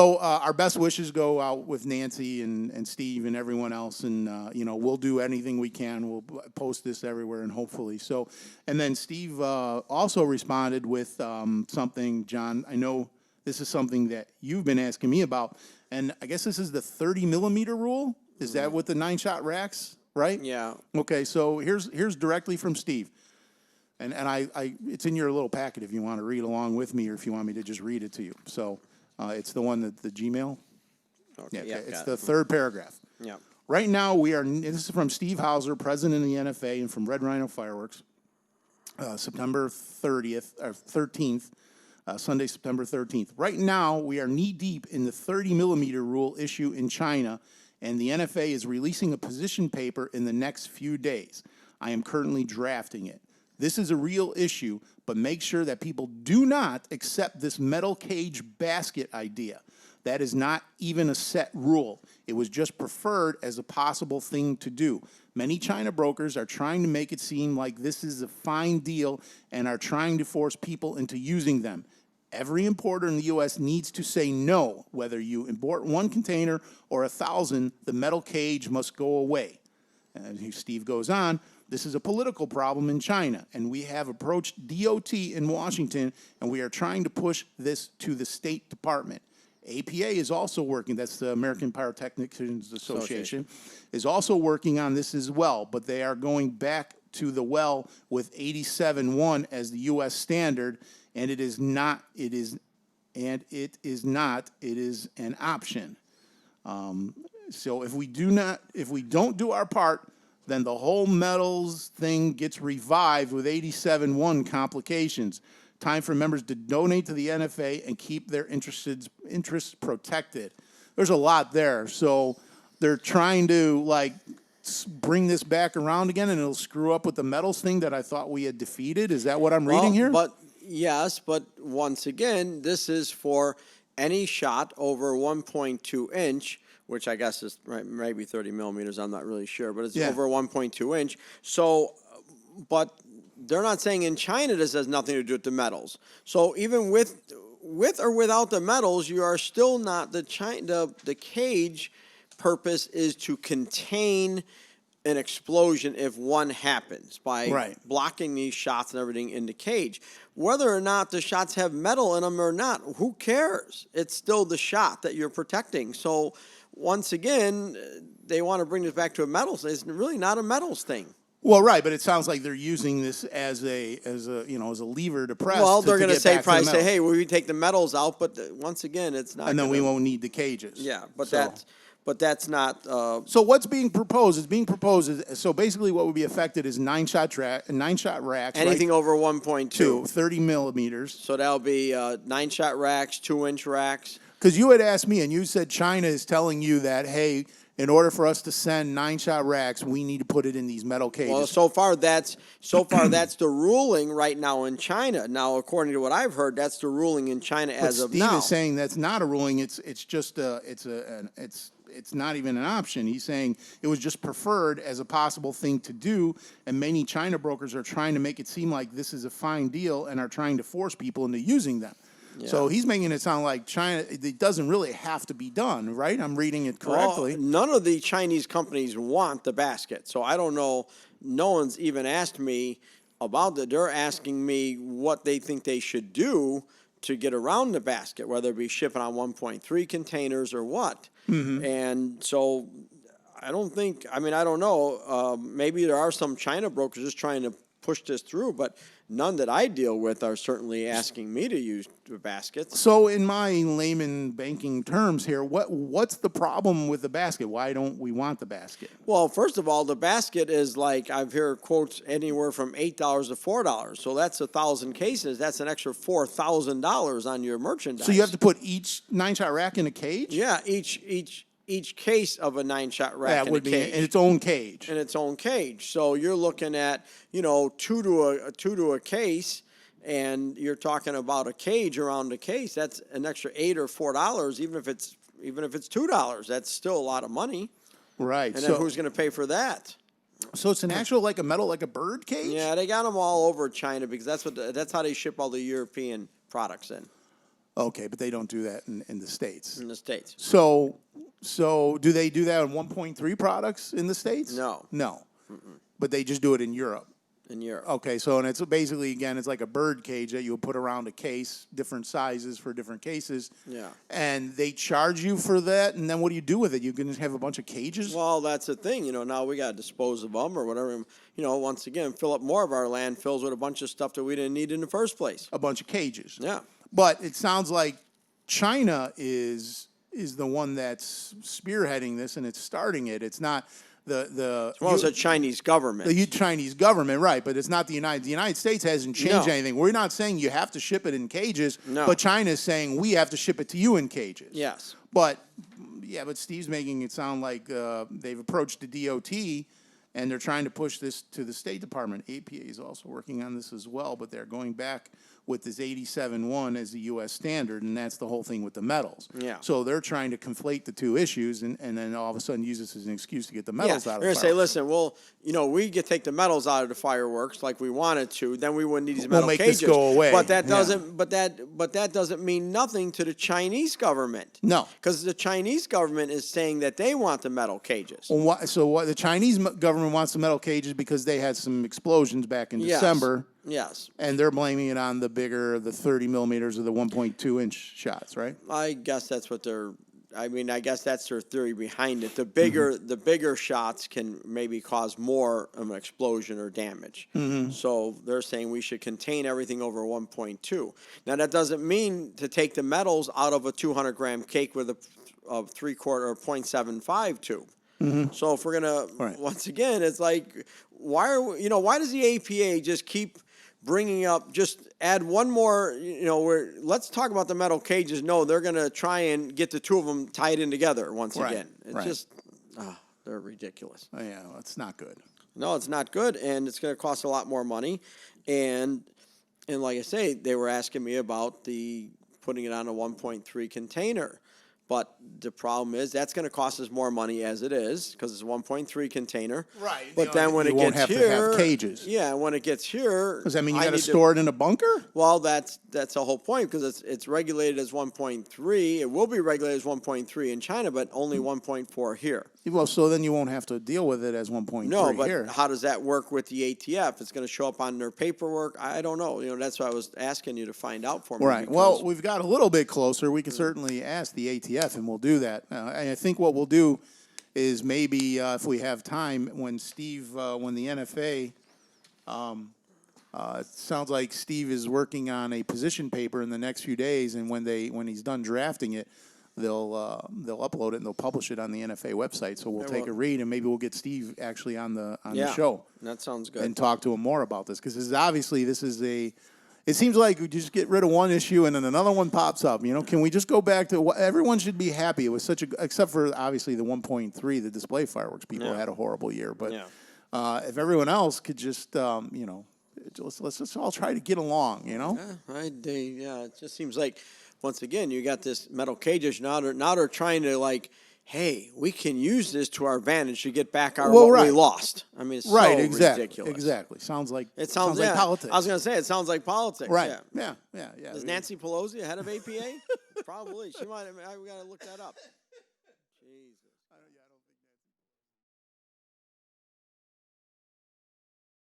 So our best wishes go out with Nancy and Steve and everyone else, and we'll do anything we can. We'll post this everywhere, and hopefully so. And then Steve also responded with something, John. I know this is something that you've been asking me about, and I guess this is the 30 millimeter rule. Is that with the 9-shot racks, right? Yeah. Okay, so here's directly from Steve. And I it's in your little packet if you want to read along with me, or if you want me to just read it to you. So it's the one that the Gmail. Okay. Yeah, it's the third paragraph. Yeah. Right now this is from Steve Hauser, president of the NFA, and from Red Rhino Fireworks, September 30th or 13th, Sunday, September 13th. Right now we are knee deep in the 30 millimeter rule issue in China, and the NFA is releasing a position paper in the next few days. I am currently drafting it. This is a real issue, but make sure that people do not accept this metal cage basket idea. That is not even a set rule. It was just preferred as a possible thing to do. Many China brokers are trying to make it seem like this is a fine deal and are trying to force people into using them. Every importer in the U.S. needs to say no. Whether you import 1 container or 1,000, the metal cage must go away. And Steve goes on, this is a political problem in China, and we have approached DOT in Washington, and we are trying to push this to the State Department. APA is also working, that's the American Pyrotechnicians Association, is also working on this as well, but they are going back to the well with 87.1 as the U.S. standard, and it is an option. So if we don't do our part, then the whole metals thing gets revived with 87.1 complications. Time for members to donate to the NFA and keep their interests protected. There's a lot there. So they're trying to bring this back around again, and it'll screw up with the metals thing that I thought we had defeated. Is that what I'm reading here? But yes, but once again, this is for any shot over 1.2 inch, which I guess is maybe 30 millimeters. I'm not really sure, but it's over 1.2 inch. So, but they're not saying in China this has nothing to do with the metals. So even with or without the metals, you are still not the cage purpose is to contain an explosion if one happens by blocking these shots and everything in the cage. Whether or not the shots have metal in them or not, who cares? It's still the shot that you're protecting. So once again, they want to bring this back to a metals. It's really not a metals thing. Well, right, but it sounds like they're using this as a lever to press. Well, they're going to say, hey, we take the metals out, but once again, it's not. And then we won't need the cages. Yeah, but that's not. So what's being proposed? Is being proposed. So basically, what would be affected is 9-shot racks. Anything over 1.2, 30 millimeters. So that'll be 9-shot racks, 2-inch racks. Because you had asked me, and you said China is telling you that, hey, in order for us to send 9-shot racks, we need to put it in these metal cages. Well, so far that's the ruling right now in China. Now, according to what I've heard, that's the ruling in China as of now. Steve is saying that's not a ruling. It's not even an option. He's saying it was just preferred as a possible thing to do, and many China brokers are trying to make it seem like this is a fine deal and are trying to force people into using them. Yeah. So he's making it sound like China, it doesn't really have to be done, right? I'm reading it correctly. Well, none of the Chinese companies want the basket. So I don't know. No one's even asked me about that. They're asking me what they think they should do to get around the basket, whether it be shipping on 1.3 containers or what. Mm-hmm. And so I don't know. Maybe there are some China brokers just trying to push this through, but none that I deal with are certainly asking me to use the baskets. So in my layman banking terms here, what's the problem with the basket? Why don't we want the basket? Well, first of all, the basket is I've heard quotes anywhere from $8 to $4. So that's 1,000 cases. That's an extra $4,000 on your merchandise. So you have to put each 9-shot rack in a cage? Yeah, each case of a 9-shot rack in a cage. In its own cage. In its own cage. So you're looking at, two to a case, and you're talking about a cage around a case. That's an extra $8 or $4, even if it's $2. That's still a lot of money. Right. And then who's going to pay for that? So it's an actual like a bird cage? Yeah, they got them all over China because that's how they ship all the European products in. Okay, but they don't do that in the States. in the States. So do they do that on 1.3 products in the States? No. No. But they just do it in Europe. In Europe. Okay, so and it's basically, again, it's like a bird cage that you would put around a case, different sizes for different cases. Yeah. And they charge you for that, and then what do you do with it? You can just have a bunch of cages? Well, that's the thing. Now we got to dispose of them or whatever. Once again, fill up more of our landfills with a bunch of stuff that we didn't need in the first place. A bunch of cages. Yeah. But it sounds like China is the one that's spearheading this, and it's starting it. It's not It's the Chinese government. The Chinese government, right? But it's not the United States hasn't changed anything. We're not saying you have to ship it in cages, but China is saying we have to ship it to you in cages. Yes. But Steve's making it sound like they've approached the DOT and they're trying to push this to the State Department. APA is also working on this as well, but they're going back with this 87.1 as the U.S. standard, and that's the whole thing with the metals. Yeah. So they're trying to conflate the two issues and then all of a sudden use this as an excuse to get the metals out of the they're fireworks. going to say, listen, well, we could take the metals out of the fireworks like we wanted to, then we wouldn't need these metal make cages. this go away. But that doesn't but that doesn't mean nothing to the Chinese government. No. Because the Chinese government is saying that they want the metal cages. Well, the Chinese government wants the metal cages because they had some explosions back in December. Yes. And they're blaming it on the 30 millimeters or the 1.2 inch shots, right? I guess that's what I guess that's their theory behind it. The bigger shots can maybe cause more of an explosion or damage. So they're saying we should contain everything over 1.2. Now that doesn't mean to take the metals out of a 200-gram cake with a 3/4 or 0.75 tube. So if we're gonna once again, it's like why does the APA just keep bringing up, just add one more, let's talk about the metal cages. No, they're going to try and get the two of them tied in together once again. It's just, they're ridiculous. Oh, yeah, well, it's not good. No, it's not good, and it's going to cost a lot more money. And like I say, they were asking me about putting it on a 1.3 container. But the problem is that's going to cost us more money as it is because it's a 1.3 container. Right. But then when it gets have here, to have cages. Yeah, when it gets here, Does that mean you got to store it in a bunker? Well, that's the whole point because it's regulated as 1.3. It will be regulated as 1.3 in China, but only 1.4 here. Well, so then you won't have to deal with it as 1.3 No, but here. how does that work with the ATF? It's going to show up on their paperwork. I don't know. That's why I was asking you to find out for me. Right. Well, we've got a little bit closer. We can certainly ask the ATF, and we'll do that. I think what we'll do is maybe if we have time, when the NFA, it sounds like Steve is working on a position paper in the next few days, and when he's done drafting it, they'll upload it and they'll publish it on the NFA website. So we'll take a read, and maybe we'll get Steve actually on the show. That sounds good. And talk to him more about this because it seems like we just get rid of one issue and then another one pops up. Can we just go back to what everyone should be happy? It was except for obviously the 1.3, the display fireworks people had a horrible year. But if everyone else could just, let's just all try to get along. It just seems like once again you got this metal cages now they're trying to hey, we can use this to our advantage to get back what we lost. I mean, it's so ridiculous. Exactly. Sounds like like politics. I was going to say it sounds like politics. Right. Yeah. Is Nancy Pelosi ahead of APA? Probably. She might have. We got to look that up. Jesus.